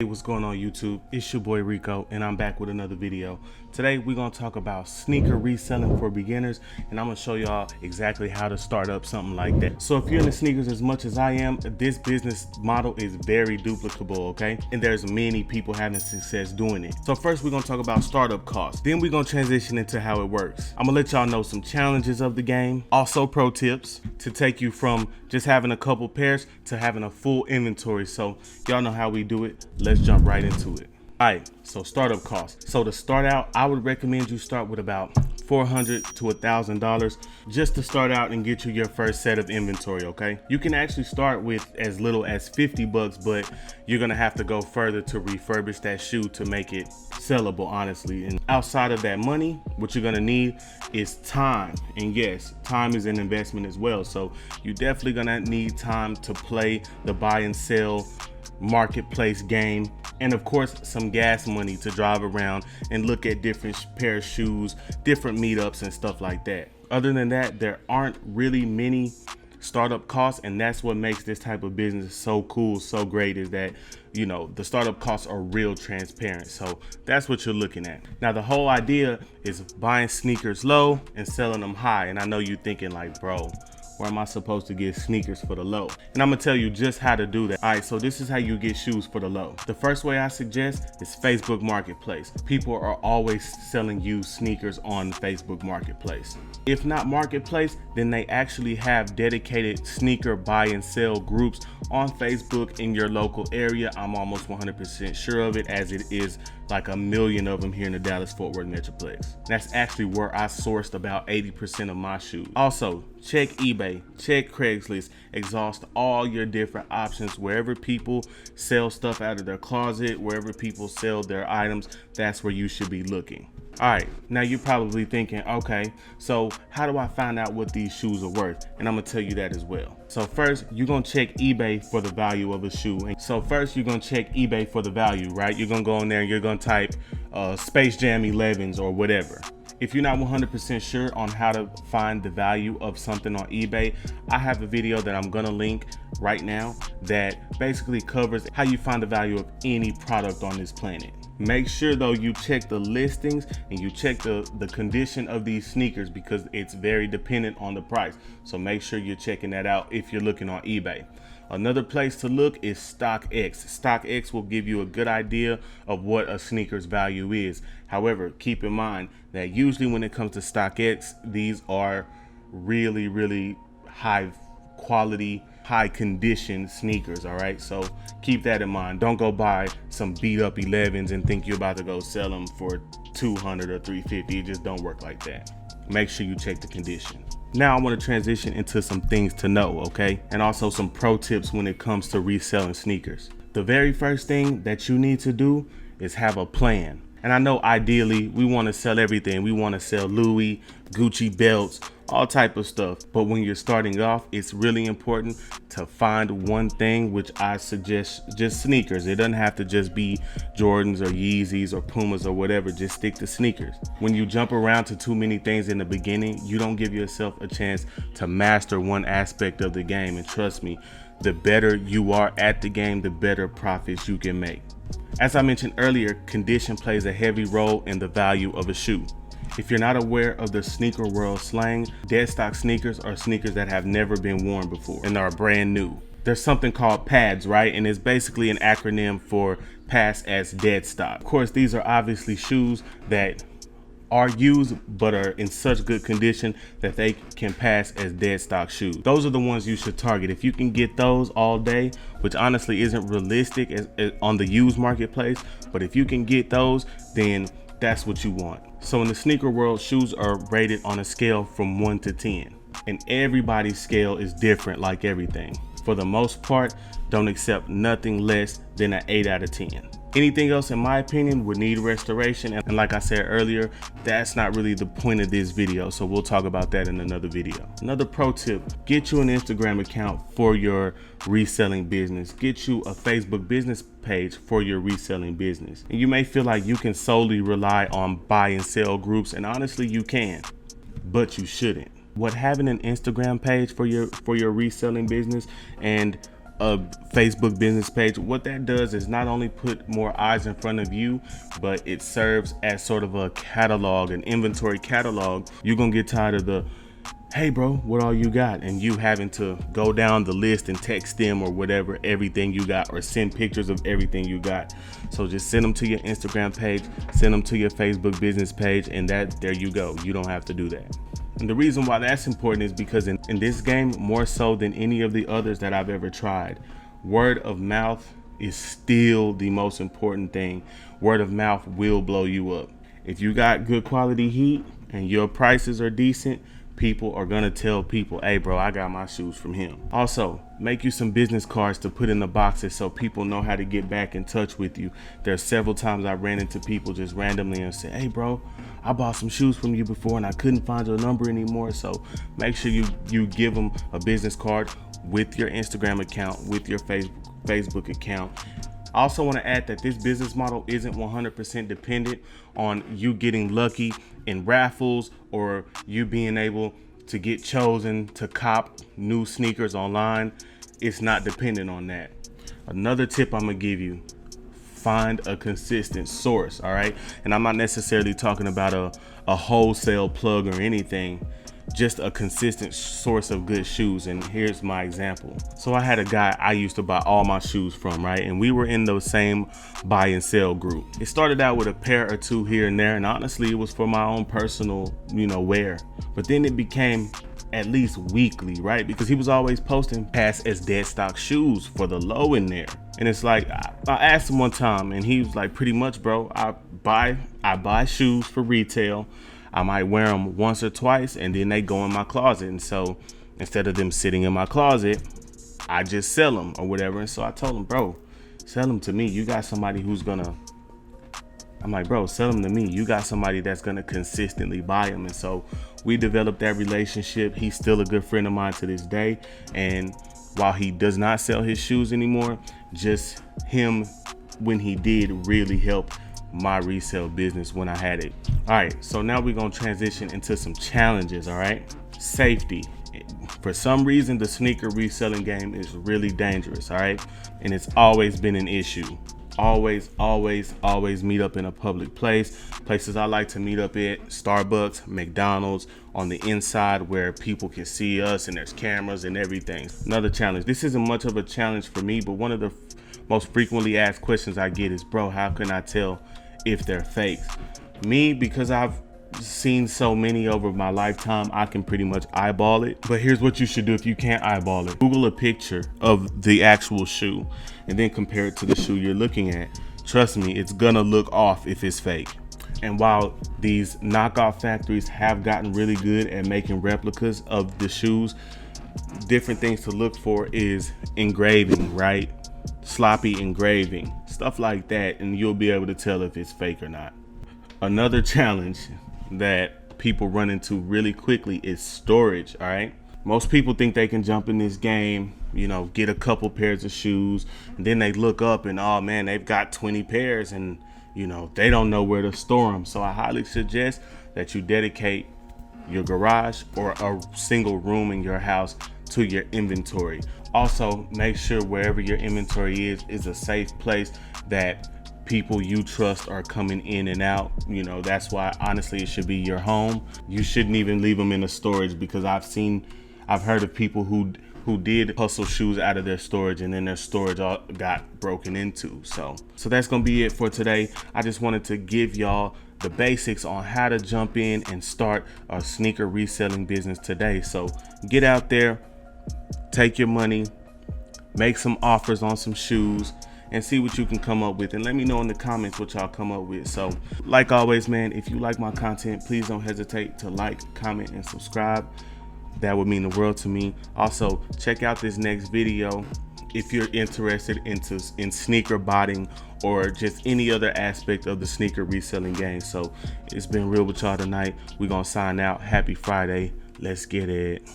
what's going on YouTube? It's your boy Rico and I'm back with another video. Today we're going to talk about sneaker reselling for beginners, and I'm going to show y'all exactly how to start up something like that. So if you're into sneakers as much as I am, this business model is very duplicable, okay? And there's many people having success doing it. So first we're going to talk about startup costs. Then we're going to transition into how it works. I'm going to let y'all know some challenges of the game, also pro tips to take you from just having a couple pairs to having a full inventory. So y'all know how we do it. Let's jump right into it. All right, so startup costs. So to start out, I would recommend you start with about $400 to $1,000 just to start out and get you your first set of inventory, okay? You can actually start with as little as 50 bucks, but you're gonna have to go further to refurbish that shoe to make it sellable, honestly. And outside of that money, what you're gonna need is time. And yes, time is an investment as well. So you definitely gonna need time to play the buy and sell marketplace game, and of course some gas money to drive around and look at different pair of shoes, different meetups and stuff like that. Other than that, there aren't really many startup costs, and that's what makes this type of business so cool, so great, is that, you know, the startup costs are real transparent. So that's what you're looking at. Now the whole idea is buying sneakers low and selling them high. And I know you're thinking like, bro, where am I supposed to get sneakers for the low? And I'm gonna tell you just how to do that. All right, so this is how you get shoes for the low. The first way I suggest is Facebook Marketplace. People are always selling you sneakers on Facebook Marketplace. If not Marketplace, then they actually have dedicated sneaker buy and sell groups on Facebook in your local area. I'm almost 100% sure of it, as it is like 1 million of them here in the Dallas-Fort Worth Metroplex. That's actually where I sourced about 80% of my shoes. Also, check eBay, check Craigslist, exhaust all your different options. Wherever people sell stuff out of their closet, wherever people sell their items, that's where you should be looking. All right, now you're probably thinking, okay, so how do I find out what these shoes are worth? And I'm gonna tell you that as well. So first, you're gonna check eBay for the value of a shoe. And so first, you're gonna check eBay for the value, right? You're gonna go in there and you're gonna type Space Jam 11s or whatever. If you're not 100% sure on how to find the value of something on eBay, I have a video that I'm gonna link right now that basically covers how you find the value of any product on this planet. Make sure though you check the listings and you check the condition of these sneakers, because it's very dependent on the price. So make sure you're checking that out if you're looking on eBay. Another place to look is Stockx. Stockx will give you a good idea of what a sneaker's value is. However, keep in mind that usually when it comes to Stockx, these are really, really high quality, high condition sneakers. All right, so keep that in mind. Don't go buy some beat up 11s and think you're about to go sell them for 200 or 350. It just don't work like that. Make sure you check the condition. Now I want to transition into some things to know, okay? And also some pro tips when it comes to reselling sneakers. The very first thing that you need to do is have a plan. And I know ideally we want to sell everything. We want to sell Louis, Gucci belts, all type of stuff. But when you're starting off, it's really important to find one thing, which I suggest just sneakers. It doesn't have to just be Jordans or Yeezys or Pumas or whatever. Just stick to sneakers. When you jump around to too many things in the beginning, you don't give yourself a chance to master one aspect of the game. And trust me, the better you are at the game, the better profits you can make. As I mentioned earlier, condition plays a heavy role in the value of a shoe. If you're not aware of the sneaker world slang, dead stock sneakers are sneakers that have never been worn before and are brand new. There's something called PADS, right? And it's basically an acronym for pass as dead stock. Of course, these are obviously shoes that are used but are in such good condition that they can pass as dead stock shoes. Those are the ones you should target. If you can get those all day, which honestly isn't realistic as on the used marketplace, but if you can get those, then that's what you want. So in the sneaker world, shoes are rated on a scale from 1 to 10, and everybody's scale is different, like everything. For the most part, don't accept nothing less than an 8 out of 10. Anything else, in my opinion, would need restoration. And like I said earlier, that's not really the point of this video. So we'll talk about that in another video. Another pro tip, get you an Instagram account for your reselling business. Get you a Facebook business page for your reselling business. And you may feel like you can solely rely on buy and sell groups, and honestly you can, but you shouldn't. What having an Instagram page for your reselling business and a Facebook business page, what that does is not only put more eyes in front of you, but it serves as sort of a catalog, an inventory catalog. You're gonna get tired of the, hey bro, what all you got? And you having to go down the list and text them or whatever, everything you got, or send pictures of everything you got. So just send them to your Instagram page, send them to your Facebook business page, and there you go. You don't have to do that. And the reason why that's important is because in this game, more so than any of the others that I've ever tried, word of mouth is still the most important thing. Word of mouth will blow you up. If you got good quality heat and your prices are decent, people are gonna tell people, hey bro, I got my shoes from him. Also, make you some business cards to put in the boxes so people know how to get back in touch with you. There's several times I ran into people just randomly and said, hey bro, I bought some shoes from you before and I couldn't find your number anymore. So make sure you give them a business card with your Instagram account, with your Facebook account. I also want to add that this business model isn't 100% dependent on you getting lucky in raffles or you being able to get chosen to cop new sneakers online. It's not dependent on that. Another tip I'm gonna give you: find a consistent source. All right, and I'm not necessarily talking about a wholesale plug or anything, just a consistent source of good shoes. And here's my example. So I had a guy I used to buy all my shoes from, right? And we were in the same buy and sell group. It started out with a pair or two here and there, and honestly, it was for my own personal, wear. But then it became at least weekly, right? Because he was always posting pass as dead stock shoes for the low in there. And it's like, I asked him one time and he was like, pretty much, bro, I buy shoes for retail. I might wear them once or twice and then they go in my closet. And so instead of them sitting in my closet, I just sell them or whatever. And so I told him, bro, sell them to me. You got somebody who's gonna, I'm like, bro, sell them to me. You got somebody that's gonna consistently buy them. And so we developed that relationship. He's still a good friend of mine to this day. And while he does not sell his shoes anymore, just him when he did really helped my resale business when I had it. All right, so now we're gonna transition into some challenges. All right, safety. For some reason, the sneaker reselling game is really dangerous. All right, and it's always been an issue. Always meet up in a public place. Places I like to meet up at: Starbucks, McDonald's, on the inside where people can see us and there's cameras and everything. Another challenge. This isn't much of a challenge for me, but one of the most frequently asked questions I get is, bro, how can I tell if they're fakes? Me, because I've seen so many over my lifetime, I can pretty much eyeball it. But here's what you should do if you can't eyeball it. Google a picture of the actual shoe and then compare it to the shoe you're looking at. Trust me, it's gonna look off if it's fake. And while these knockoff factories have gotten really good at making replicas of the shoes, different things to look for is engraving, right? Sloppy engraving, stuff like that, and you'll be able to tell if it's fake or not. Another challenge that people run into really quickly is storage. All right, most people think they can jump in this game, get a couple pairs of shoes, and then they look up and, oh man, they've got 20 pairs and they don't know where to store them. So I highly suggest that you dedicate your garage or a single room in your house to your inventory. Also, make sure wherever your inventory is a safe place that people you trust are coming in and out. That's why honestly it should be your home. You shouldn't even leave them in the storage, because I've heard of people who did hustle shoes out of their storage and then their storage all got broken into. So that's gonna be it for today. I just wanted to give y'all the basics on how to jump in and start a sneaker reselling business today. So get out there, take your money, make some offers on some shoes, and see what you can come up with, and let me know in the comments what y'all come up with. So like always, man, if you like my content, please don't hesitate to like, comment, and subscribe. That would mean the world to me. Also, check out this next video if you're interested in sneaker botting or just any other aspect of the sneaker reselling game. So it's been real with y'all tonight. We're gonna sign out. Happy Friday. Let's get it.